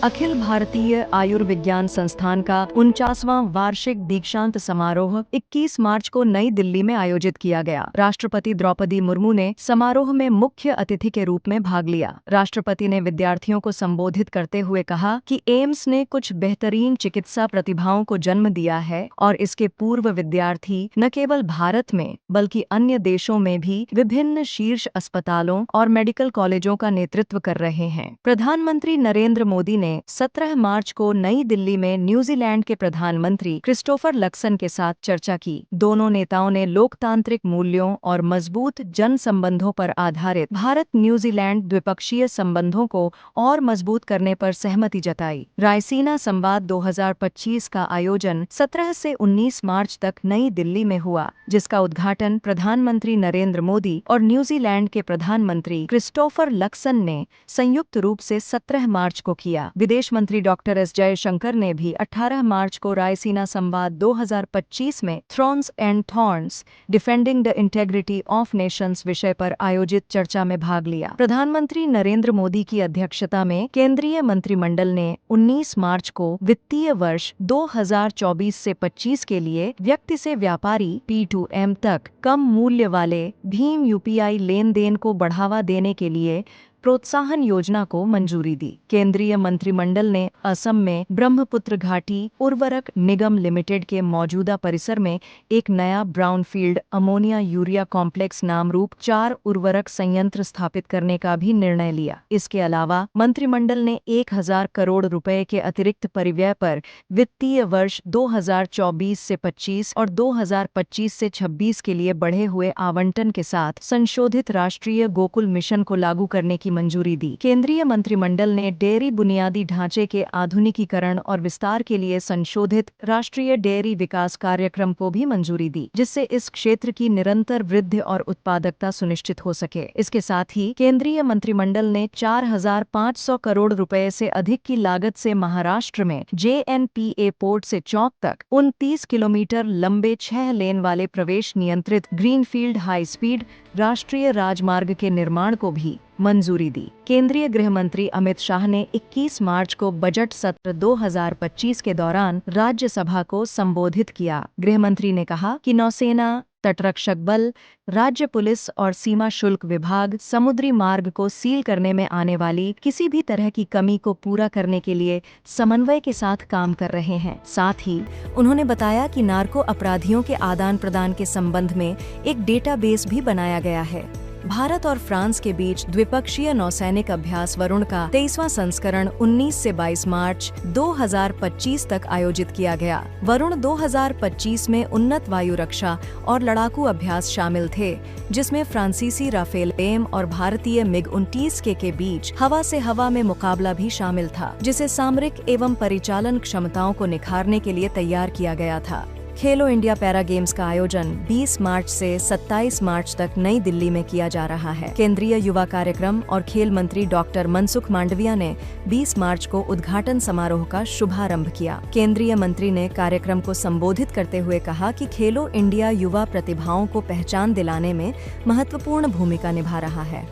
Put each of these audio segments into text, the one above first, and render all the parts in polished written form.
अखिल भारतीय आयुर्विज्ञान संस्थान का 49वां वार्षिक दीक्षांत समारोह 21 मार्च को नई दिल्ली में आयोजित किया गया। राष्ट्रपति द्रौपदी मुर्मू ने समारोह में मुख्य अतिथि के रूप में भाग लिया। राष्ट्रपति ने विद्यार्थियों को संबोधित करते हुए कहा कि एम्स ने कुछ बेहतरीन चिकित्सा प्रतिभाओं को जन्म दिया है और इसके पूर्व विद्यार्थी न केवल भारत में बल्कि अन्य देशों में भी विभिन्न शीर्ष अस्पतालों और मेडिकल कॉलेजों का नेतृत्व कर रहे हैं। प्रधानमंत्री नरेंद्र मोदी ने 17 मार्च को नई दिल्ली में न्यूजीलैंड के प्रधानमंत्री क्रिस्टोफर लक्सन के साथ चर्चा की। दोनों नेताओं ने लोकतांत्रिक मूल्यों और मजबूत जन संबंधों पर आधारित भारत न्यूजीलैंड द्विपक्षीय संबंधों को और मजबूत करने पर सहमति जताई। रायसीना संवाद 2025 का आयोजन 17 से 19 मार्च तक नई दिल्ली में हुआ, जिसका उद्घाटन प्रधानमंत्री नरेंद्र मोदी और न्यूजीलैंड के प्रधानमंत्री क्रिस्टोफर लक्सन ने संयुक्त रूप से 17 मार्च को किया। विदेश मंत्री डॉक्टर एस जयशंकर ने भी 18 मार्च को रायसीना संवाद 2025 में thrones and thorns defending the integrity of Nations विषय पर आयोजित चर्चा में भाग लिया। प्रधानमंत्री नरेंद्र मोदी की अध्यक्षता में केंद्रीय मंत्रिमंडल ने 19 मार्च को वित्तीय वर्ष 2024 से 25 के लिए व्यक्ति से व्यापारी P2M तक कम मूल्य वाले भीम यूपीआई लेन देन को बढ़ावा देने के लिए प्रोत्साहन योजना को मंजूरी दी। केंद्रीय मंत्रिमंडल ने असम में ब्रह्मपुत्र घाटी उर्वरक निगम लिमिटेड के मौजूदा परिसर में एक नया brownfield ammonia urea complex Namrup 4 उर्वरक संयंत्र स्थापित करने का भी निर्णय लिया। इसके अलावा मंत्रिमंडल ने 1000 करोड़ रुपए के अतिरिक्त परिव्यय पर वित्तीय वर्ष 2024 से 25 और 2025 से 26 के लिए बढ़े हुए आवंटन के साथ संशोधित राष्ट्रीय गोकुल मिशन को लागू करने की मंजूरी दी। केंद्रीय मंत्रिमंडल ने डेयरी बुनियादी ढांचे के आधुनिकीकरण और विस्तार के लिए संशोधित राष्ट्रीय डेयरी विकास कार्यक्रम को भी मंजूरी दी, जिससे इस क्षेत्र की निरंतर वृद्धि और उत्पादकता सुनिश्चित हो सके। इसके साथ ही केंद्रीय मंत्रिमंडल ने 4500 करोड़ रुपए से अधिक की लागत से महाराष्ट्र में JNPA पोर्ट से चौक तक 29 किलोमीटर लंबे 6 लेन वाले प्रवेश नियंत्रित ग्रीनफील्ड हाई स्पीड राष्ट्रीय राजमार्ग के निर्माण को भी मंजूरी दी। केंद्रीय गृह मंत्री अमित शाह ने 21 मार्च को बजट सत्र 2025 के दौरान राज्यसभा को संबोधित किया। गृह मंत्री ने कहा कि नौसेना, तटरक्षक बल, राज्य पुलिस और सीमा शुल्क विभाग समुद्री मार्ग को सील करने में आने वाली किसी भी तरह की कमी को पूरा करने के लिए समन्वय के साथ काम कर रहे हैं। साथ ही उन्होंने बताया कि नार्को अपराधियों के आदान प्रदान के संबंध में एक डेटाबेस भी बनाया गया है। भारत और फ्रांस के बीच द्विपक्षीय नौसैनिक अभ्यास वरुण का 23वां संस्करण 19 से 22 मार्च 2025 तक आयोजित किया गया। वरुण 2025 में उन्नत वायु रक्षा और लड़ाकू अभ्यास शामिल थे, जिसमें फ्रांसीसी राफेल एम और भारतीय MiG-29 के बीच हवा से हवा में मुकाबला भी शामिल था, जिसे सामरिक एवं परिचालन क्षमताओं को निखारने के लिए तैयार किया गया था। खेलो इंडिया पैरा गेम्स का आयोजन 20 मार्च से 27 मार्च तक नई दिल्ली में किया जा रहा है। केंद्रीय युवा कार्यक्रम और खेल मंत्री डॉक्टर मनसुख मांडविया ने 20 मार्च को उद्घाटन समारोह का शुभारंभ किया। केंद्रीय मंत्री ने कार्यक्रम को संबोधित करते हुए कहा कि खेलो इंडिया युवा प्रतिभाओं को पहचान दिलाने में महत्वपूर्ण भूमिका निभा रहा है।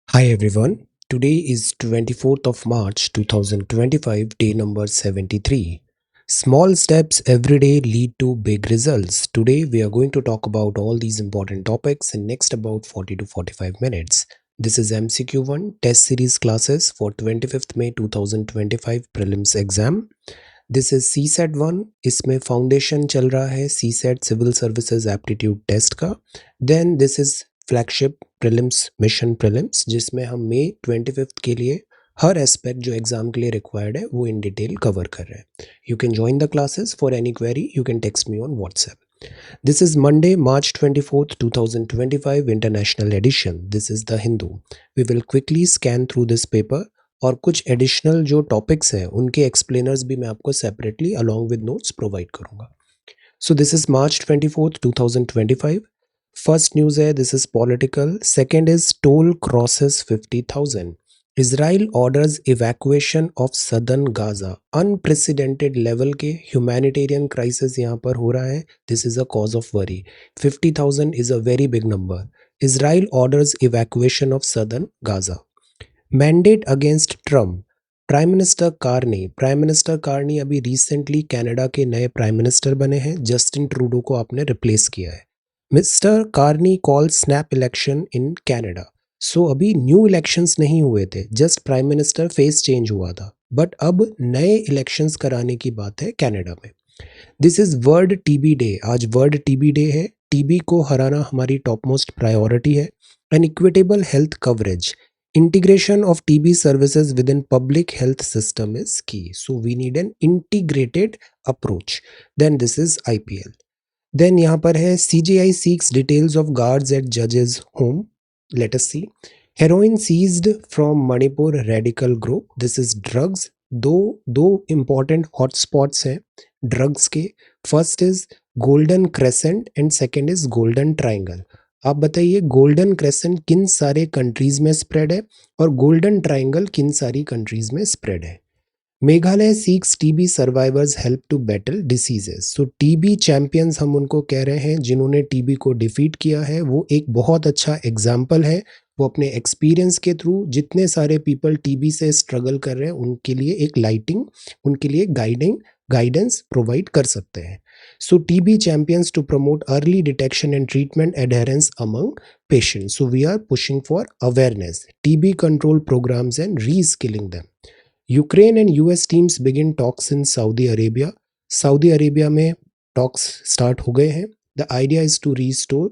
Hi everyone. Today is 24th of March 2025, day number 73. Small steps every day lead to big results. Today we are going to talk about all these important topics in next about 40 to 45 minutes. This is MCQ1 test series classes for 25th May 2025 prelims exam. This is CSET 1. इसमें foundation चल रहा है CSET civil services aptitude test का. Then this is flagship prelims mission prelims, जिसमें हम मई 25 के लिए हर aspect जो एग्जाम के लिए रिक्वायर्ड है वो इन डिटेल कवर कर रहे हैं. You can join the classes. For any query you can text me on WhatsApp. This is Monday, March 24th, 2025 International Edition. This is The Hindu. We will quickly scan through this paper और कुछ additional जो topics हैं उनके explainers भी मैं आपको separately along with notes provide करूंगा. So this is March 24th, 2025. First news है, this is political. Second is toll crosses 50,000. Israel orders evacuation of southern Gaza. Unprecedented level के ह्यूमैनिटेरियन क्राइसिस यहाँ पर हो रहा है। This is a cause of worry. 50,000 is a very big number. Israel orders evacuation of southern Gaza. Mandate against Trump. Prime minister Carney अभी recently Canada के नए prime minister बने हैं। जस्टिन ट्रूडो को आपने रिप्लेस किया है। Mr Carney call snap election in Canada. So अभी न्यू इलेक्शंस नहीं हुए थे, just prime minister face change हुआ था, बट अब नए इलेक्शंस कराने की बात है कनाडा में। This is world TB day. आज वर्ल्ड टीबी डे है। टीबी को हराना हमारी टॉप मोस्ट प्रायोरिटी है। An equitable health coverage. Integration of TB services within public health system is key. So we need an integrated approach. Then this is IPL. Then यहाँ पर है CGI seeks details of guards at judge's home. Let us see. Heroin seized from Manipur radical group. This is drugs. दो important hotspots हैं drugs के. First is Golden Crescent and second is Golden Triangle. आप बताइए golden crescent किन सारे countries में spread है और गोल्डन ट्रायंगल किन सारी कंट्रीज में स्प्रेड है। Meghalaya seeks TB survivors help to battle diseases. So TB champions हम उनको कह रहे हैं जिन्होंने टीबी को डिफीट किया है। वो एक बहुत अच्छा एग्जाम्पल है। वो अपने एक्सपीरियंस के थ्रू जितने सारे पीपल टीबी से स्ट्रगल कर रहे हैं उनके लिए एक लाइटिंग, उनके लिए गाइडेंस प्रोवाइड कर सकते हैं। So TB champions to promote early detection and treatment adherence among patients. So we are pushing for awareness, TB control programs and reskilling them. Ukraine and US teams begin talks in Saudi Arabia. Saudi Arabia में talks start हो गए हैं. The idea is to restore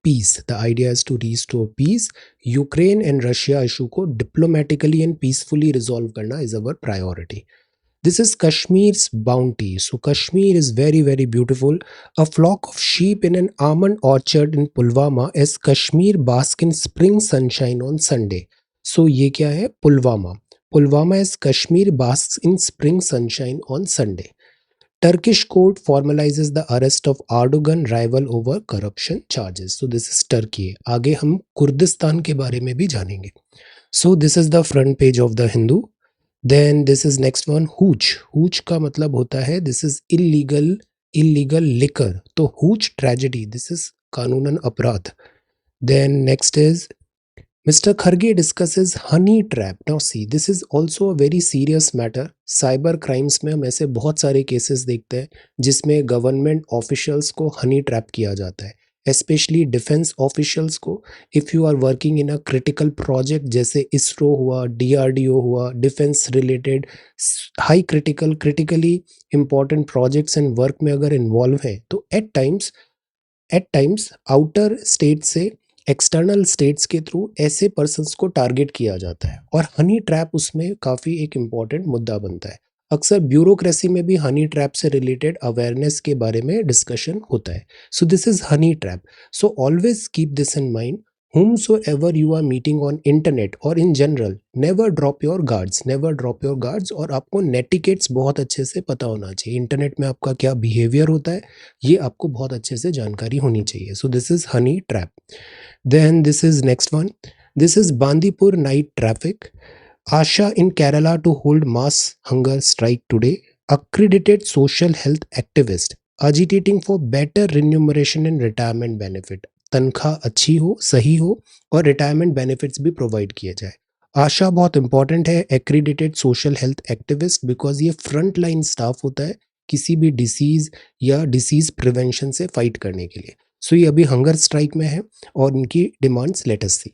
peace. The idea is to restore peace. Ukraine and Russia issue को diplomatically and peacefully resolve करना is our priority. This is Kashmir's bounty. So Kashmir is very, very beautiful. A flock of sheep in an almond orchard in Pulwama as Kashmir bask in spring sunshine on Sunday. So ये क्या है? Pulwama. Pulwama as Kashmir basks in spring sunshine on Sunday. Turkish court formalizes the arrest of Erdogan rival over corruption charges. So this is Turkey. आगे हम Kurdistan के बारे में भी जानेंगे. So this is the front page of the Hindu. Then this is next one, hooch. Hooch का मतलब होता है this is illegal liquor. तो hooch tragedy, this is कानूनन अपराध. Then next is Mr. Kharge discusses honey trap. Now see, this is also a very serious matter. Cyber crimes में हम ऐसे बहुत सारे केसेस देखते हैं जिसमें गवर्नमेंट ऑफिशियल्स को हनी ट्रैप किया जाता है, स्पेशली डिफेंस ऑफिशियल्स को। If you are working in a critical project जैसे इसरो हुआ, डीआरडीओ हुआ, defence related high critically important projects and work में अगर इन्वॉल्व हैं तो एट टाइम्स आउटर स्टेट से एक्सटर्नल स्टेट्स के थ्रू ऐसे पर्सन्स को टारगेट किया जाता है और हनी ट्रैप उसमें काफ़ी एक इम्पॉर्टेंट मुद्दा बनता है। अक्सर ब्यूरोक्रेसी में भी हनी ट्रैप से रिलेटेड अवेयरनेस के बारे में डिस्कशन होता है। सो this is honey trap. So always keep this in mind. whomsoever you are meeting on internet or in general, never drop your guards। और आपको नेटिकेट्स बहुत अच्छे से पता होना चाहिए। इंटरनेट में आपका क्या बिहेवियर होता है ये आपको बहुत अच्छे से जानकारी होनी चाहिए। So this is honey trap. Then this is next one. This is Bandipur night traffic. Asha in Kerala to hold mass hunger strike today. Accredited social health activist agitating for better remuneration and retirement benefit. तनख्वाह अच्छी हो, सही हो और retirement benefits भी provide किए जाए। आशा बहुत इंपॉर्टेंट है, एक्रीडिटेड सोशल हेल्थ एक्टिविस्ट, बिकॉज ये फ्रंट लाइन स्टाफ होता है किसी भी डिसीज या डिसीज प्रिवेंशन से फाइट करने के लिए। सो ये अभी हंगर स्ट्राइक में है और इनकी डिमांड्स लेट अस सी।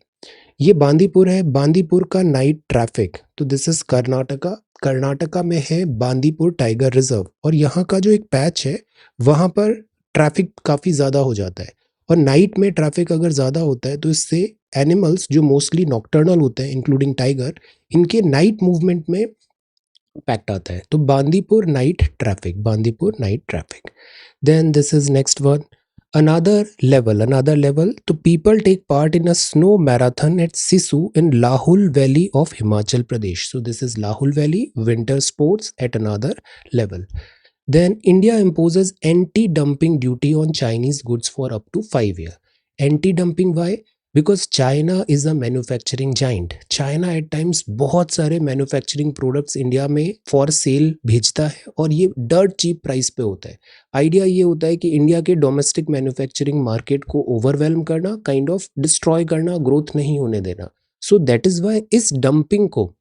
ये बांदीपुर है, बांदीपुर का नाइट ट्रैफिक। तो दिस इज कर्नाटका में है बांदीपुर टाइगर रिजर्व और यहाँ का जो एक पैच है वहाँ पर ट्रैफिक काफ़ी ज़्यादा हो जाता है और नाइट में ट्रैफिक अगर ज़्यादा होता है तो इससे एनिमल्स जो मोस्टली नॉक्टर्नल होते हैं इंक्लूडिंग टाइगर, इनके नाइट मूवमेंट में इम्पैक्ट आता है। तो Bandipur night traffic. Then this is next one, another level. तो people take part in a snow marathon at Sisu in Lahul Valley of Himachal Pradesh. So this is Lahul Valley winter sports at another level. Then India imposes anti-dumping duty on Chinese goods for up to 5 years. Anti-dumping why? Because China is a manufacturing giant. China eight times बहुत सारे manufacturing products India में for sale भेजता है और ये dirt cheap price पे होता है। आइडिया ये होता है कि इंडिया के डोमेस्टिक मैन्युफैक्चरिंग मार्केट को ओवरवेलम करना, काइंड ऑफ डिस्ट्रॉय करना, ग्रोथ नहीं होने देना। सो दैट इज वाई इस डंपिंग को,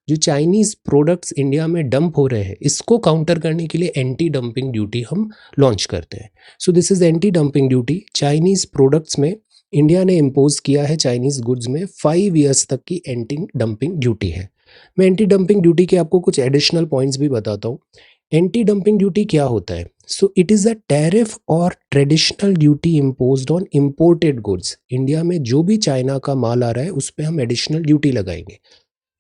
जो चाइनीज प्रोडक्ट्स इंडिया में डंप हो रहे हैं, इसको काउंटर करने के लिए एंटी डंपिंग ड्यूटी हम लॉन्च करते हैं। सो this is anti dumping duty. Chinese products में इंडिया ने इम्पोज किया है, चाइनीज गुड्स में 5 years तक की एंटी डंपिंग ड्यूटी है। मैं एंटी डंपिंग ड्यूटी के आपको कुछ एडिशनल पॉइंट्स भी बताता हूँ। एंटी डंपिंग ड्यूटी क्या होता है? So it is a tariff और traditional duty imposed on imported goods. India में जो भी चाइना का माल आ रहा है उस पर हम एडिशनल ड्यूटी लगाएंगे।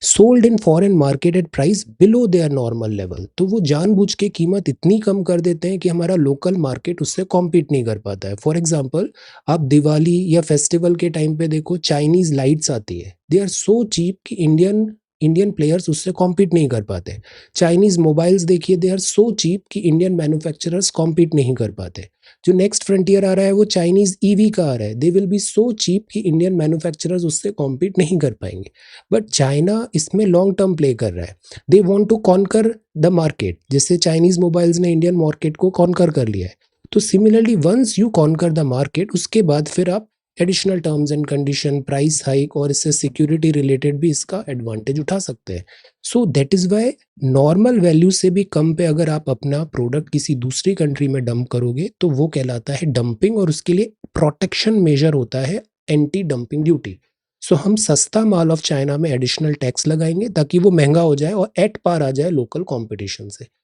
Sold in foreign market at price below there normal level. तो वो जानबूझ के कीमत इतनी कम कर देते हैं कि हमारा लोकल मार्केट उससे कॉम्पीट नहीं कर पाता है। फॉर एग्जाम्पल, आप दिवाली या फेस्टिवल के टाइम पे देखो, चाइनीज लाइट्स आती है, दे आर सो चीप कि इंडियन इंडियन प्लेयर्स उससे कॉम्पीट नहीं कर पाते। चाइनीज मोबाइल्स देखिए, दे आर सो चीप कि इंडियन मैन्युफैक्चरर्स कॉम्पीट नहीं कर पाते। जो नेक्स्ट फ्रंटियर आ रहा है वो चाइनीज ईवी का आ रहा है, they will be so cheap कि इंडियन मैन्युफैक्चरर्स उससे कॉम्पीट नहीं कर पाएंगे। बट चाइना इसमें लॉन्ग टर्म प्ले कर रहा है। They want to conquer the market, जैसे चाइनीज मोबाइल्स ने इंडियन मार्केट को कॉन्कर कर लिया है। तो similarly once you conquer the market, उसके बाद फिर आप additional terms and condition, price hike और इससे सिक्योरिटी रिलेटेड भी इसका एडवांटेज उठा सकते हैं। So that is why normal value से भी कम पे अगर आप अपना प्रोडक्ट किसी दूसरी कंट्री में डंप करोगे तो वो कहलाता है डंपिंग, और उसके लिए प्रोटेक्शन मेजर होता है एंटी डंपिंग ड्यूटी। सो हम सस्ता माल ऑफ चाइना में एडिशनल टैक्स लगाएंगे ताकि वो महंगा हो जाए और एट पार आ जाए लोकल कंपटीशन से।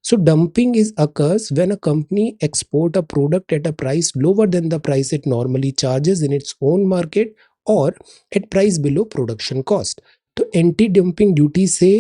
So dumping is occurs when a company export a product at a price lower than the price it normally charges in its own market or at price below production cost. तो anti dumping duty से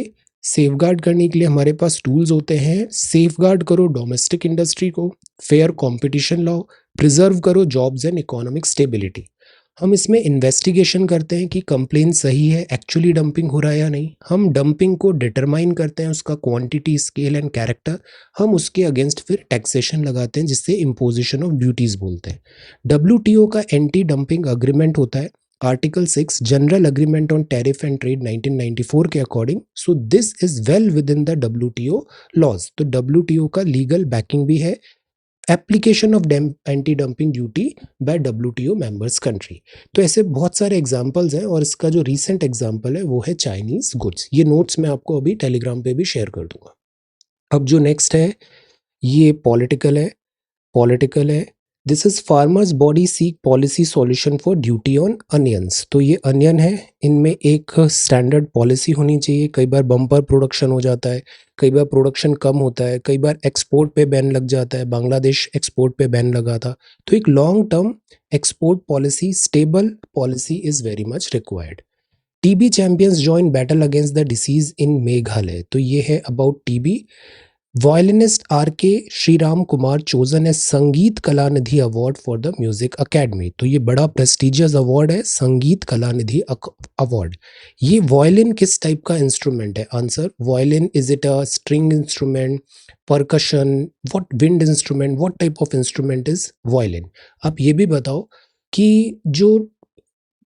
safeguard करने के लिए हमारे पास tools होते हैं। Safeguard करो domestic industry को, फेयर कंपटीशन लाओ, प्रिजर्व करो जॉब्स एंड इकोनॉमिक स्टेबिलिटी। हम इसमें इन्वेस्टिगेशन करते हैं कि कंप्लेन सही है, एक्चुअली डंपिंग हो रहा है या नहीं। हम डंपिंग को डिटरमाइन करते हैं, उसका क्वांटिटी, स्केल एंड कैरेक्टर। हम उसके अगेंस्ट फिर टैक्सेशन लगाते हैं, जिससे इम्पोजिशन ऑफ ड्यूटीज बोलते हैं। डब्ल्यूटीओ का एंटी डंपिंग अग्रीमेंट होता है, article 6 general agreement on tariff and trade 1994 के according. So this is well within the WTO laws. तो डब्ल्यूटीओ का लीगल बैकिंग भी है, application of anti dumping duty by WTO members country. तो ऐसे बहुत सारे एग्जांपल्स हैं और इसका जो रीसेंट एग्जांपल है वो है चाइनीज गुड्स। ये नोट्स मैं आपको अभी टेलीग्राम पे भी शेयर कर दूंगा। अब जो नेक्स्ट है ये पॉलिटिकल है। This is farmers body seek policy solution for duty on onions. तो ये अनियन है, इनमें एक स्टैंडर्ड पॉलिसी होनी चाहिए। कई बार बम्पर प्रोडक्शन हो जाता है, कई बार प्रोडक्शन कम होता है, कई बार एक्सपोर्ट पे बैन लग जाता है। बांग्लादेश एक्सपोर्ट पे बैन लगा था। तो एक long term export policy, stable policy is very much required. TB champions join battle against the disease in Meghalaya. तो ये है about TB. Violinist R.K. Shriram Kumar chosen as Sangeetha Kalanidhi award for the music academy. तो ये बड़ा प्रेस्टिजियस अवार्ड है, Sangeetha Kalanidhi award. ये violin किस type का इंस्ट्रूमेंट है? Answer, violin is it a string instrument, percussion, what wind instrument, what type of instrument is violin? आप ये भी बताओ कि जो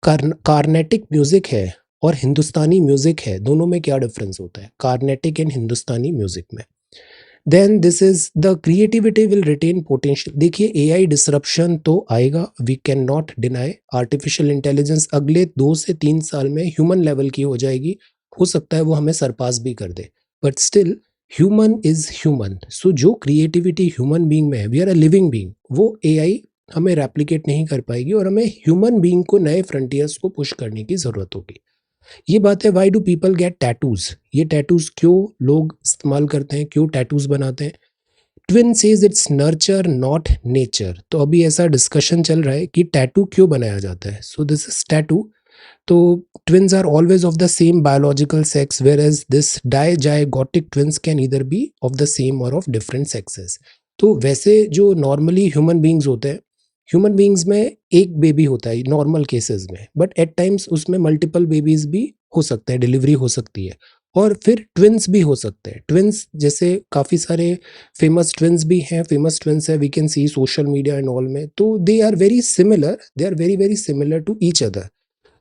कार्नेटिक म्यूजिक है और हिंदुस्तानी म्यूजिक है, दोनों में क्या डिफरेंस होता है कार्नेटिक एंड हिंदुस्तानी म्यूजिक में? Then this is the creativity will retain potential. देखिए एआई डिसरप्शन तो आएगा, we can not deny. Artificial intelligence अगले 2 से 3 साल में ह्यूमन लेवल की हो जाएगी, हो सकता है वो हमें सरपास भी कर दे, but still human is human. So जो क्रिएटिविटी ह्यूमन बीइंग में है, we are a living being, वो एआई हमें रेप्लिकेट नहीं कर पाएगी और हमें ह्यूमन बीइंग को नए फ्रंटियर्स को पुश करने की जरूरत होगी। ये बात है, why do people get tattoos? ये टैटूज क्यों लोग इस्तेमाल करते हैं, क्यों टैटूज बनाते हैं? Twin says it's nurture not nature. तो अभी ऐसा डिस्कशन चल रहा है कि टैटू क्यों बनाया जाता है। सो दिस इज टैटू। तो twins are always of the same biological sex, whereas this dizygotic twins can either be of the same or of different sexes. तो वैसे जो नॉर्मली ह्यूमन बींग्स होते हैं, ह्यूमन बींग्स में एक बेबी होता है नॉर्मल केसेस में, बट एट टाइम्स उसमें मल्टीपल बेबीज भी हो सकते हैं, डिलीवरी हो सकती है। और फिर ट्विन्स भी हो सकते हैं। ट्विन्स जैसे काफ़ी सारे फेमस ट्विन्स भी हैं, फेमस ट्विन्स है we can see social media and all में, तो they are very similar, they are very very similar to each other.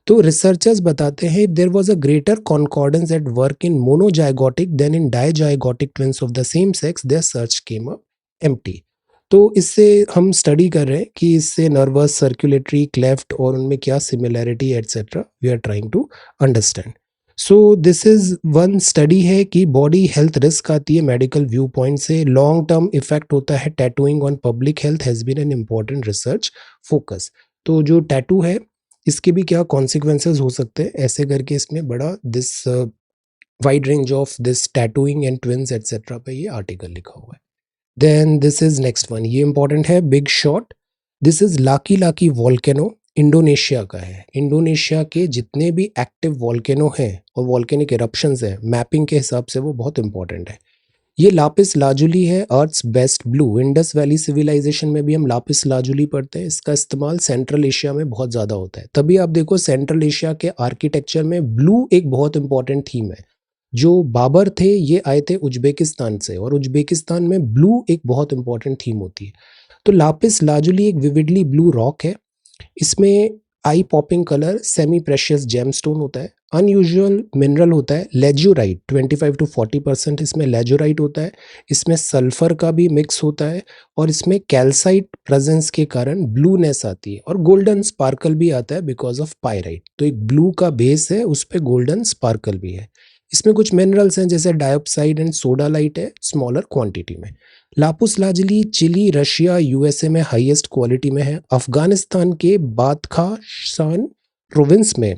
तो रिसर्चर्स बताते हैं there was a greater concordance at work in monozygotic than in dizygotic twins of the same sex, their search came up empty. तो इससे हम study कर रहे हैं कि इससे नर्वस, सर्कुलेटरी, क्लेफ्ट और उनमें क्या similarity etcetera we are trying to understand. So this is one study है कि बॉडी हेल्थ रिस्क आती है मेडिकल व्यू पॉइंट से, लॉन्ग टर्म इफेक्ट होता है tattooing on public health has been an important research focus. तो जो tattoo है इसके भी क्या कॉन्सिक्वेंसेज हो सकते हैं, ऐसे करके इसमें बड़ा this wide range of this tattooing and twins etcetera पे ये आर्टिकल लिखा हुआ है। Then this is next one, ये इंपॉर्टेंट है, big shot. This is Laki Laki volcano, Indonesia का है। इंडोनेशिया के जितने भी एक्टिव वॉल्केनो हैं और वॉल्केनिक इरप्शंस हैं, मैपिंग के हिसाब से वो बहुत इंपॉर्टेंट है। ये लापिस लाजुली है, earth's best blue. Indus valley civilisation में भी हम लापिस लाजुली पढ़ते हैं, इसका इस्तेमाल सेंट्रल एशिया में बहुत ज़्यादा होता है। तभी आप देखो सेंट्रल एशिया के आर्किटेक्चर में ब्लू एक बहुत इंपॉर्टेंट थीम है। जो बाबर थे ये आए थे उज्बेकिस्तान से, और उज्बेकिस्तान में ब्लू एक बहुत इंपॉर्टेंट थीम होती है। तो लापिस लाजुली एक विविडली ब्लू रॉक है, इसमें eye popping colour, semi precious gemstone होता है, अनयूजुअल मिनरल होता है लेज्यूराइट, 25 to 40% इसमें लेज्यूराइट होता है, इसमें सल्फर का भी मिक्स होता है, और इसमें कैल्साइट प्रेजेंस के कारण ब्लूनेस आती है, और गोल्डन स्पार्कल भी आता है बिकॉज ऑफ पायराइट। तो एक ब्लू का बेस है, उस पर गोल्डन स्पार्कल भी है। इसमें कुछ मिनरल्स हैं जैसे डाइऑक्साइड एंड सोडालाइट है स्मॉलर क्वांटिटी में। लापुस लाजुली चिली, रशिया, यूएसए में हाईएस्ट क्वालिटी में है। अफगानिस्तान के बादखाशान प्रोविंस में,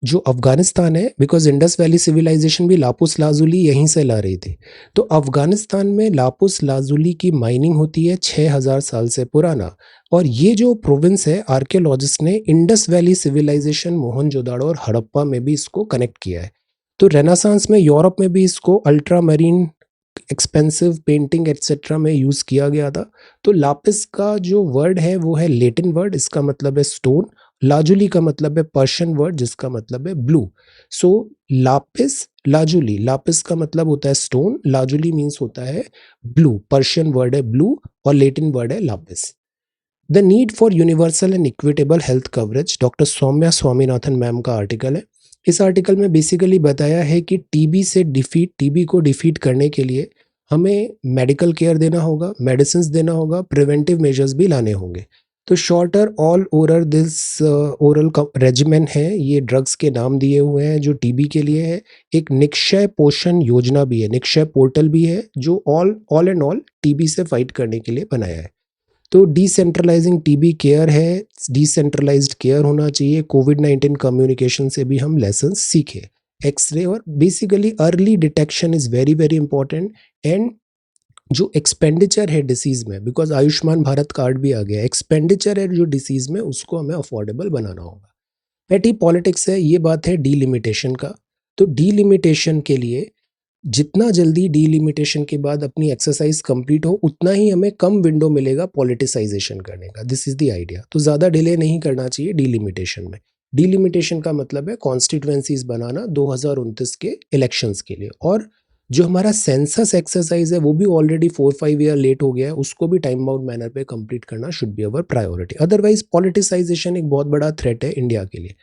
जो अफगानिस्तान है, बिकॉज इंडस वैली सिविलाइजेशन भी लापुस लाजुली यहीं से ला रही थी, तो अफगानिस्तान में लापुस लाजुली की माइनिंग होती है 6000 साल से पुराना। और ये जो प्रोविंस है, आर्कियोलॉजिस्ट ने इंडस वैली सिविलाइजेशन, मोहनजोदाड़ो और हड़प्पा में भी इसको कनेक्ट किया है। तो रेनासांस में यूरोप में भी इसको ultra marine expensive painting etcetera में यूज किया गया था। तो लापिस का जो वर्ड है वो है लेटिन वर्ड, इसका मतलब है स्टोन। लाजुली का मतलब है पर्शियन वर्ड जिसका मतलब है blue. So lapis lazuli, lapis का मतलब होता है स्टोन, लाजुली मीन्स होता है ब्लू, पर्शियन वर्ड है ब्लू और लेटिन वर्ड है lapis. The need for universal and equitable health coverage, doctor Soumya Swaminathan ma'am का आर्टिकल है। इस आर्टिकल में बेसिकली बताया है कि टीबी को डिफीट करने के लिए हमें मेडिकल केयर देना होगा, मेडिसिन देना होगा, प्रिवेंटिव मेजर्स भी लाने होंगे। तो shorter all oral this oral regimen है, ये ड्रग्स के नाम दिए हुए हैं जो टीबी के लिए है। एक निक्षय पोषण योजना भी है, निक्षय पोर्टल भी है, जो ऑल एंड ऑल टीबी से फाइट करने के लिए बनाया है। तो डिसेंट्रलाइजिंग टीबी केयर है, डिसेंट्रलाइज्ड केयर होना चाहिए। कोविड-19 कम्युनिकेशन से भी हम लेसन सीखे, एक्सरे, और basically early detection is very very important. And जो एक्सपेंडिचर है डिसीज में, बिकॉज आयुष्मान भारत कार्ड भी आ गया, एक्सपेंडिचर है जो डिसीज में उसको हमें अफोर्डेबल बनाना होगा। पेटी पॉलिटिक्स है, ये बात है डीलिमिटेशन का। तो डीलिमिटेशन के लिए जितना जल्दी डीलिमिटेशन के बाद अपनी एक्सरसाइज कंप्लीट हो, उतना ही हमें कम विंडो मिलेगा पॉलिटिसाइजेशन करने का। This is the idea. तो ज़्यादा डिले नहीं करना चाहिए डीलिमिटेशन में। डीलिमिटेशन का मतलब है कॉन्स्टिट्यूएंसीज बनाना 2029 के इलेक्शंस के लिए। और जो हमारा सेंसस एक्सरसाइज है वो भी ऑलरेडी 4-5 ईयर लेट हो गया है, उसको भी टाइम बाउंड मैनर पे कंप्लीट करना should be our priority. Otherwise politicisation एक बहुत बड़ा थ्रेट है इंडिया के लिए।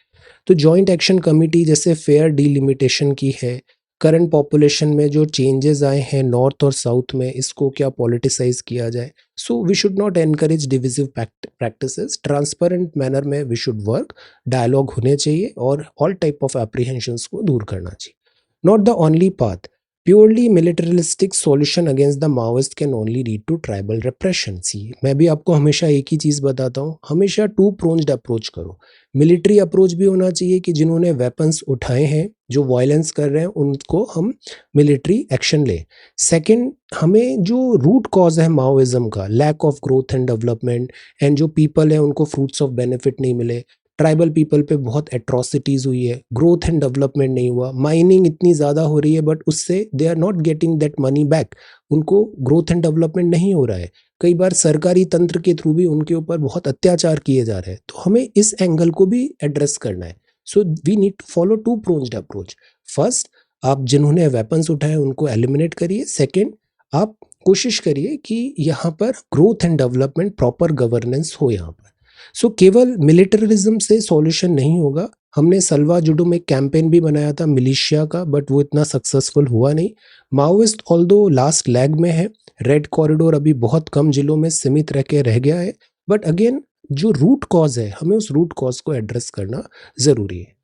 तो जॉइंट एक्शन कमेटी जैसे फेयर डीलिमिटेशन की है, करंट पॉपुलेशन में जो चेंजेस आए हैं नॉर्थ और साउथ में, इसको क्या पॉलिटिसाइज किया जाए। So we should not encourage divisive practices, transparent manner में वी शुड वर्क, डायलॉग होने चाहिए और ऑल टाइप ऑफ एप्रीहेंशंस को दूर करना चाहिए। Not the only path, purely militaristic solution against the Maoist can only lead to tribal repression. See, मैं भी आपको हमेशा एक ही चीज़ बताता हूँ, हमेशा टू प्रोन्ड अप्रोच करो। मिलिट्री अप्रोच भी होना चाहिए कि जिन्होंने वेपन्स उठाए हैं, जो वायलेंस कर रहे हैं, उनको हम मिलिट्री एक्शन लें। सेकंड, हमें जो रूट कॉज है माओइज्म का, lack of growth and development, and जो पीपल है उनको फ्रूट्स ऑफ बेनिफिट नहीं मिले, ट्राइबल पीपल पे बहुत एट्रोसिटीज हुई है, ग्रोथ एंड डेवलपमेंट नहीं हुआ, माइनिंग इतनी ज़्यादा हो रही है बट उससे they are not getting that money back, उनको ग्रोथ एंड डेवलपमेंट नहीं हो रहा है। कई बार सरकारी तंत्र के थ्रू भी उनके ऊपर बहुत अत्याचार किए जा रहे हैं। तो हमें इस एंगल को भी एड्रेस करना है। So we need to follow two pronged approach. First, आप जिन्होंने वेपन्स उठाए उनको एलिमिनेट करिए। सेकंड, आप कोशिश करिए कि यहाँ पर growth and development, proper governance हो यहाँ पर। सो केवल मिलिटरिज्म से सॉल्यूशन नहीं होगा। हमने सलवा जुडो में कैंपेन भी बनाया था मिलिशिया का, बट वो इतना सक्सेसफुल हुआ नहीं। माओइस्ट ऑल्दो लास्ट लैग में है, रेड कॉरिडोर अभी बहुत कम जिलों में सीमित रह गया है, बट अगेन जो रूट कॉज है, हमें उस रूट कॉज को एड्रेस करना ज़रूरी है।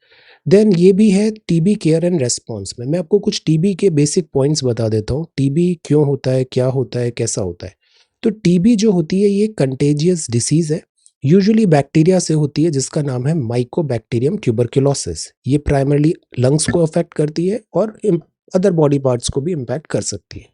देन ये भी है टीबी केयर एंड रेस्पॉन्स में। मैं आपको कुछ टीबी के बेसिक पॉइंट्स बता देता हूँ। टीबी क्यों होता है, क्या होता है, कैसा होता है। तो टीबी जो होती है ये कंटेजियस डिसीज़ है, यूजुअली बैक्टीरिया से होती है जिसका नाम है माइकोबैक्टीरियम ट्यूबरकुलोसिस। ये प्राइमरली लंग्स को अफेक्ट करती है और अदर बॉडी पार्ट्स को भी इम्पैक्ट कर सकती है।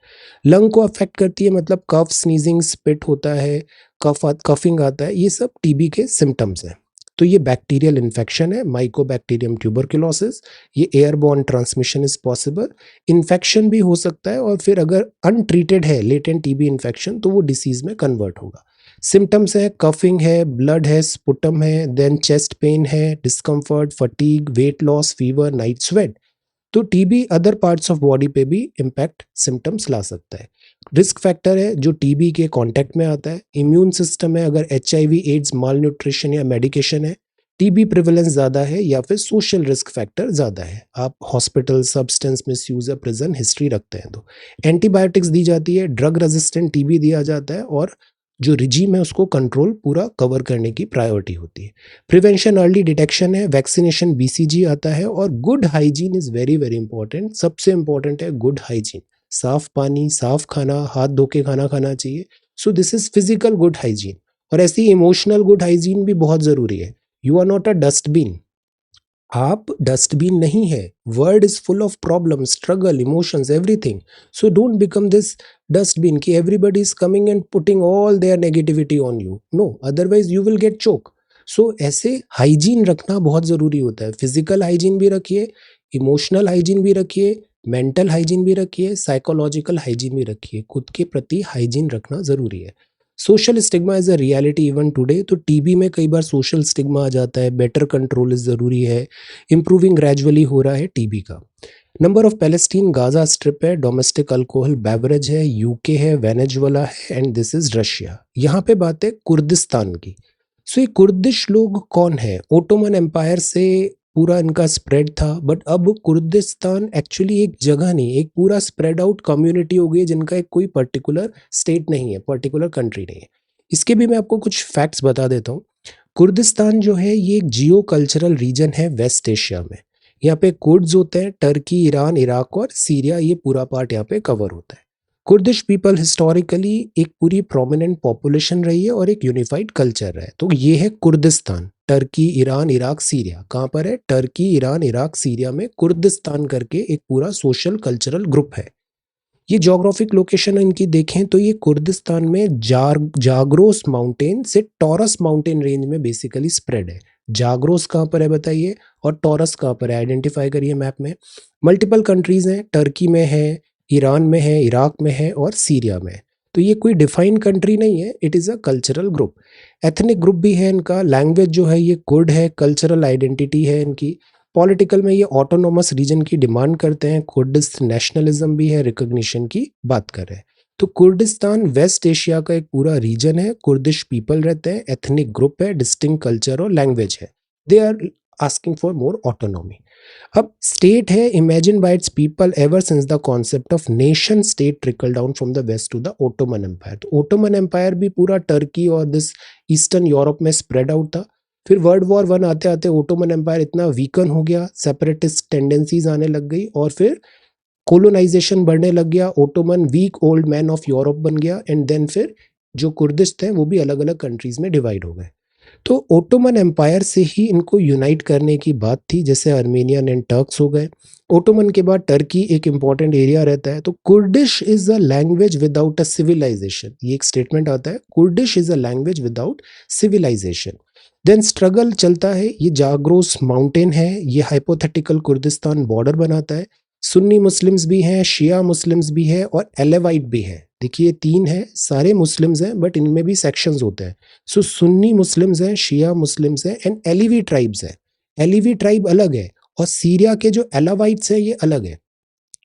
लंग को अफेक्ट करती है मतलब कफ, स्नीजिंग, स्पिट होता है, कफिंग आता है, ये सब टीबी के सिम्टम्स हैं। तो ये बैक्टीरियल इन्फेक्शन है, माइकोबैक्टीरियम ट्यूबरकुलोसिस। ये airborne transmission is possible. Infection भी हो सकता है और फिर अगर अनट्रीटेड है लेटेंट टीबी इन्फेक्शन तो वो डिसीज में कन्वर्ट होगा। सिम्टम्स है, कफिंग है, ब्लड है, स्पुटम है, देन चेस्ट पेन है, discomfort, fatigue, weight loss, fever, night sweat. तो TB other parts of body पे भी इम्पैक्ट सिम्टम्स ला सकता है। रिस्क फैक्टर है जो टीबी के कांटेक्ट में आता है। इम्यून सिस्टम है, अगर एचआईवी, एड्स, माल न्यूट्रिशन या मेडिकेशन है। टीबी प्रिवेलेंस ज़्यादा है या फिर सोशल रिस्क फैक्टर ज़्यादा है, आप हॉस्पिटल, सब्सटेंस मिसयूज या प्रिजन हिस्ट्री रखते हैं तो। एंटीबायोटिक्स दी जाती है, ड्रग रेजिस्टेंट टीबी दिया जाता है और जो रिजीम है उसको कंट्रोल पूरा कवर करने की प्रायोरिटी होती है। प्रिवेंशन, अर्ली डिटेक्शन है, वैक्सीनेशन, बीसीजी आता है और good hygiene is very very important. सबसे इंपॉर्टेंट है गुड हाइजीन। साफ पानी, साफ खाना, हाथ धो के खाना खाना चाहिए। So this is physical good hygiene. और ऐसी इमोशनल गुड हाइजीन भी बहुत ज़रूरी है। You are not a dustbin, आप डस्टबिन नहीं है। World is full of problem, struggle, emotions, everything. So don't become this dustbin कि everybody is coming and putting all their negativity on you. No, otherwise you will get choke. So ऐसे hygiene रखना बहुत ज़रूरी होता है। Physical hygiene भी रखिए, emotional hygiene भी रखिए, मेंटल हाइजीन भी रखिए, साइकोलॉजिकल हाइजीन भी रखिए। खुद के प्रति हाइजीन रखना ज़रूरी है। Social stigma is a reality even today. तो टीबी में कई बार सोशल स्टिग्मा आ जाता है, बेटर कंट्रोल इज़ ज़रूरी है। इम्प्रूविंग ग्रेजुअली हो रहा है टीबी का। Number of Palestine, Gaza strip है, डोमेस्टिक अल्कोहल बेवरेज है, यूके है, वेनेजुएला है एंड दिस इज रशिया। यहाँ पे बात है कुर्दिस्तान की। सो ये कुर्दिश लोग कौन है? ओटोमन एम्पायर से पूरा इनका स्प्रेड था, बट अब कुर्दिस्तान एक्चुअली एक जगह नहीं, एक पूरा स्प्रेड आउट कम्युनिटी हो गई है जिनका एक कोई पर्टिकुलर स्टेट नहीं है, पर्टिकुलर कंट्री नहीं है। इसके भी मैं आपको कुछ फैक्ट्स बता देता हूँ। कुर्दिस्तान जो है ये एक जियो कल्चरल रीजन है वेस्ट एशिया में। यहाँ पे कुर्द्स होते हैं, टर्की, ईरान, इराक और सीरिया, ये पूरा पार्ट यहाँ पे कवर होता है। कुर्दिश पीपल हिस्टोरिकली एक पूरी प्रोमिनेंट पॉपुलेशन रही है और एक यूनिफाइड कल्चर है। तो ये है Kurdistan, Turkey, Iran, Iraq, Syria. कहाँ पर है? टर्की, ईरान, इराक, सीरिया में कुर्दिस्तान करके एक पूरा सोशल कल्चरल ग्रुप है। ये जोग्राफिक लोकेशन इनकी देखें तो ये कुर्दिस्तान में जाग्रोस माउंटेन से टॉरस माउंटेन रेंज में बेसिकली स्प्रेड है। जाग्रोस कहाँ पर है बताइए, और टॉरस कहाँ पर है, आइडेंटिफाई करिए मैप में। मल्टीपल कंट्रीज हैं, टर्की में है, ईरान में है, इराक में है और सीरिया में है। तो ये कोई डिफाइंड कंट्री नहीं है, it is a cultural group. Ethnic group भी है इनका। लैंग्वेज जो है ये कुर्ड है, कल्चरल आइडेंटिटी है इनकी। पॉलिटिकल में ये ऑटोनोमस रीजन की डिमांड करते हैं। कुर्दिश नेशनलिज्म भी है, रिकॉग्निशन की बात कर रहे हैं। तो कुर्दिस्तान वेस्ट एशिया का एक पूरा रीजन है, कुर्दिश पीपल रहते हैं, एथनिक ग्रुप है, डिस्टिंक्ट कल्चर और लैंग्वेज है। They are asking for more autonomy. अब स्टेट है imagine by its people ever since the concept of nation state trickle down from the west to the Ottoman empire. तो Ottoman empire भी पूरा Turkey और this eastern Europe में spread out था। फिर world war one आते आते Ottoman empire इतना वीकन हो गया, सेपरेटिस्ट टेंडेंसीज आने लग गई और फिर कोलोनाइजेशन बढ़ने लग गया। Ottoman weak old man of Europe बन गया एंड देन फिर जो कुर्दिश थे वो भी अलग अलग कंट्रीज में डिवाइड हो गए। तो ओटोमन एम्पायर से ही इनको यूनाइट करने की बात थी, जैसे अर्मेनियन एंड टर्क्स हो गए। ओटोमन के बाद टर्की एक इंपॉर्टेंट एरिया रहता है। तो Kurdish is a language without a civilisation, ये एक स्टेटमेंट आता है, Kurdish is a language without civilisation. Then struggle चलता है, ये जाग्रोस माउंटेन है, ये हाइपोथेटिकल कुर्दिस्तान बॉर्डर बनाता है। सुन्नी मुस्लिम्स भी हैं, शिया मुस्लिम्स भी है और एलेवाइट भी है। देखिए तीन है, सारे मुस्लिम्स हैं बट इनमें भी सेक्शंस होते हैं। सो सुन्नी मुस्लिम्स हैं, शिया मुस्लिम्स हैं एंड एलीवी ट्राइब्स हैं। एलीवी ट्राइब अलग है और सीरिया के जो एलावाइट्स हैं ये अलग है।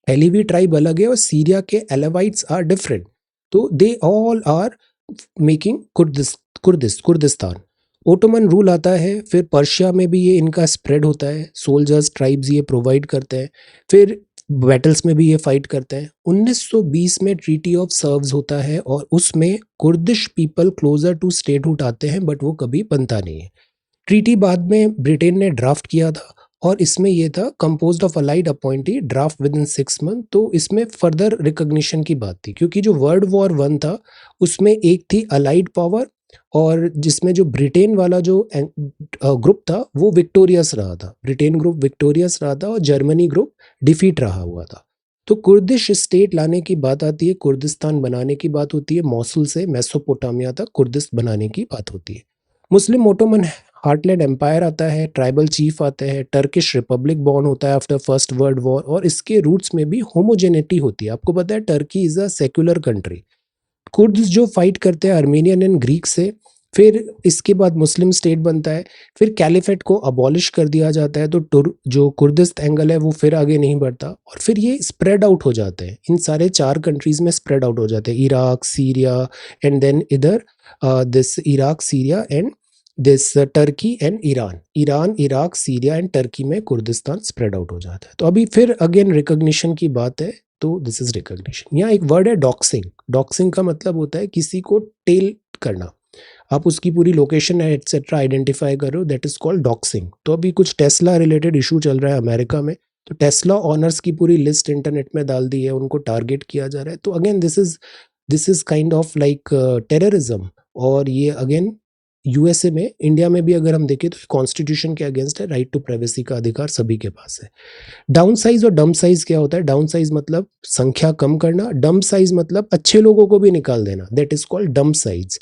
एलीवी ट्राइब अलग है और सीरिया के एलेवाइट्स आर डिफरेंट। तो they all are making Kurdistan. Ottoman rule आता है, फिर पर्शिया में भी ये इनका स्प्रेड होता है, सोल्जर्स ट्राइब्स ये प्रोवाइड करते हैं, फिर बैटल्स में भी ये फाइट करते हैं। 1920 में ट्रीटी ऑफ सर्व्स होता है और उसमें Kurdish people closer to statehood आते हैं, बट वो कभी बनता नहीं है। ट्रीटी बाद में ब्रिटेन ने ड्राफ्ट किया था और इसमें ये था composed of allied appointee, draft with in 6 month. तो इसमें फर्दर रिकॉग्निशन की बात थी, क्योंकि जो वर्ल्ड वॉर 1 था उसमें एक थी अलाइड पावर, और जिसमें जो ब्रिटेन वाला जो ग्रुप था वो विक्टोरियस रहा था, ब्रिटेन ग्रुप विक्टोरियस रहा था और जर्मनी ग्रुप डिफीट रहा हुआ था। तो कुर्दिश स्टेट लाने की बात आती है, कुर्दिस्तान बनाने की बात होती है, मौसुल से मेसोपोटामिया तक कुर्दिस बनाने की बात होती है। मुस्लिम ओटोमन हार्टलैंड एम्पायर आता है, ट्राइबल चीफ आते हैं, टर्किश रिपब्लिक बॉर्न होता है आफ्टर फर्स्ट वर्ल्ड वॉर, और इसके रूट्स में भी होमोजेनिटी होती है। आपको पता है Turkey is a secular country. Kurds जो फाइट करते हैं आर्मेनियन एंड ग्रीक से, फिर इसके बाद मुस्लिम स्टेट बनता है, फिर कैलिफेट को अबॉलिश कर दिया जाता है, तो जो कुर्दिस्त एंगल है वो फिर आगे नहीं बढ़ता, और फिर ये स्प्रेड आउट हो जाते हैं, इन सारे 4 कंट्रीज में स्प्रेड आउट हो जाते हैं, इराक, सीरिया, एंड देन इधर this Iraq, Syria and this Turkey and Iran, Iraq, Syria and Turkey में कुर्दिस्तान स्प्रेड आउट हो जाता है। तो अभी फिर अगेन रिकॉग्निशन की बात है, तो दिस इज रिकॉग्निशन। यहाँ एक वर्ड है डॉक्सिंग। डॉक्सिंग का मतलब होता है किसी को टेल करना, आप उसकी पूरी लोकेशन एटसेट्रा आइडेंटिफाई कर रहे हो, दैट इज कॉल्ड डॉक्सिंग। तो अभी कुछ टेस्ला रिलेटेड इशू चल रहा है अमेरिका में, तो टेस्ला ऑनर्स की पूरी लिस्ट इंटरनेट में डाल दी है, उनको टारगेट किया जा रहा है। तो again this is kind of like terrorism, और ये अगेन यूएसए में, इंडिया में भी अगर हम देखें तो कॉन्स्टिट्यूशन के अगेंस्ट है, राइट टू प्राइवेसी का अधिकार सभी के पास है। डाउन साइज और डम्प साइज क्या होता है? डाउन साइज मतलब संख्या कम करना, डम्प साइज मतलब अच्छे लोगों को भी निकाल देना, that is called dump size.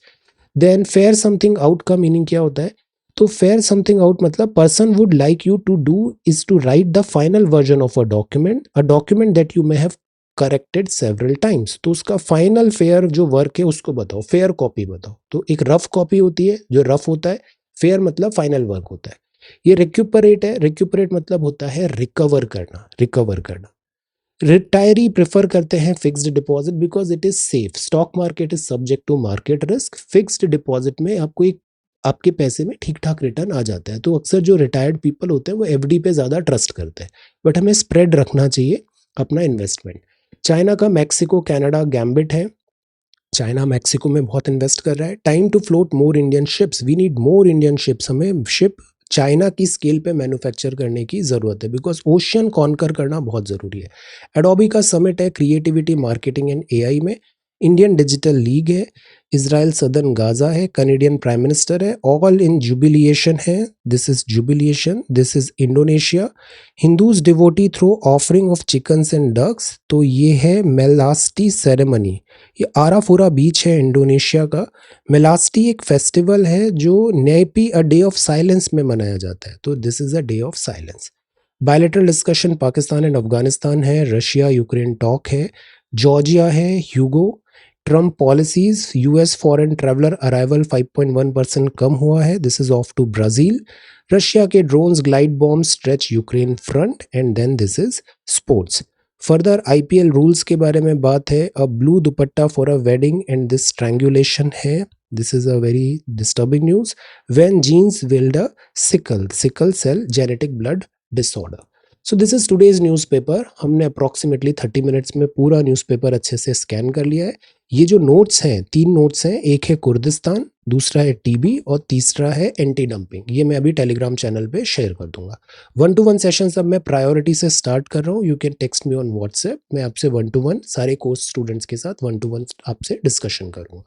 Then fair something out का मीनिंग क्या होता है? तो फेयर समथिंग आउट मतलब person would like you to do is to write the final version of a document that you may have corrected several times. तो उसका final fair जो work है उसको बताओ, फेयर कॉपी बताओ। तो एक रफ कॉपी होती है जो रफ होता है, फेयर मतलब फाइनल वर्क होता है। ये रिक्यूपरेट है, रिक्यूपरेट मतलब होता है रिकवर करना। रिटायरी प्रेफर करते हैं fixed deposit because it is safe. Stock market is subject to market risk, fixed deposit में आपको एक आपके पैसे में ठीक ठाक रिटर्न आ जाता है। तो अक्सर जो रिटायर्ड पीपल होते हैं वो एफडी पे ज़्यादा ट्रस्ट करते हैं, बट हमें स्प्रेड रखना चाहिए अपना इन्वेस्टमेंट। चाइना का मैक्सिको कनाडा गैम्बिट है, चाइना मैक्सिको में बहुत इन्वेस्ट कर रहा है। Time to float more Indian ships, we need more Indian ships, हमें शिप चाइना की स्केल पे मैन्युफैक्चर करने की ज़रूरत है, बिकॉज ओशियन कॉन्कर करना बहुत ज़रूरी है। एडोबी का समिट है क्रिएटिविटी, मार्केटिंग एंड एआई में। इंडियन डिजिटल लीग है, इसराइल सदर्न गाजा है, कनेडियन प्राइम मिनिस्टर है, ऑल इन जुबिलिएशन है, this is jubilation, this is Indonesia. Hindus devotee throw offering of chickens and ducks, तो ये है मेलास्टी ceremony. ये आराफोरा बीच है इंडोनेशिया का। मेलास्टी एक फेस्टिवल है जो Nyepi a day of silence में मनाया जाता है, तो this is a day of silence. Bilateral discussion Pakistan and Afghanistan है, रशिया यूक्रेन टॉक है, जॉर्जिया है, Hugo. Trump policies, US foreign traveller arrival 5.1% कम हुआ है, this is off to Brazil. Russia के drones glide bomb stretch Ukraine front, and then this is sports. Further IPL rules के बारे में बात है, अ blue dupatta for a wedding and this strangulation है, this is a very disturbing news. When genes wield a sickle cell genetic blood disorder. So this is today's newspaper. हमने approximately 30 minutes में पूरा newspaper अच्छे से स्कैन कर लिया है। ये जो नोट्स हैं, 3 नोट्स हैं, एक है कुर्दिस्तान, दूसरा है टीबी और तीसरा है एंटी डंपिंग। ये मैं अभी टेलीग्राम चैनल पे शेयर कर दूंगा। 1-to-1 सेशन अब मैं प्रायोरिटी से स्टार्ट कर रहा हूँ, you can text me on WhatsApp. मैं आपसे 1-to-1 सारे कोर्स स्टूडेंट्स के साथ 1-to-1 आपसे डिस्कशन करूंगा।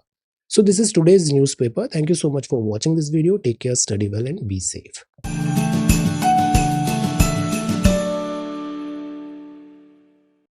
So this is today's newspaper. Thank you so much for watching this video. Take care, study well and be safe.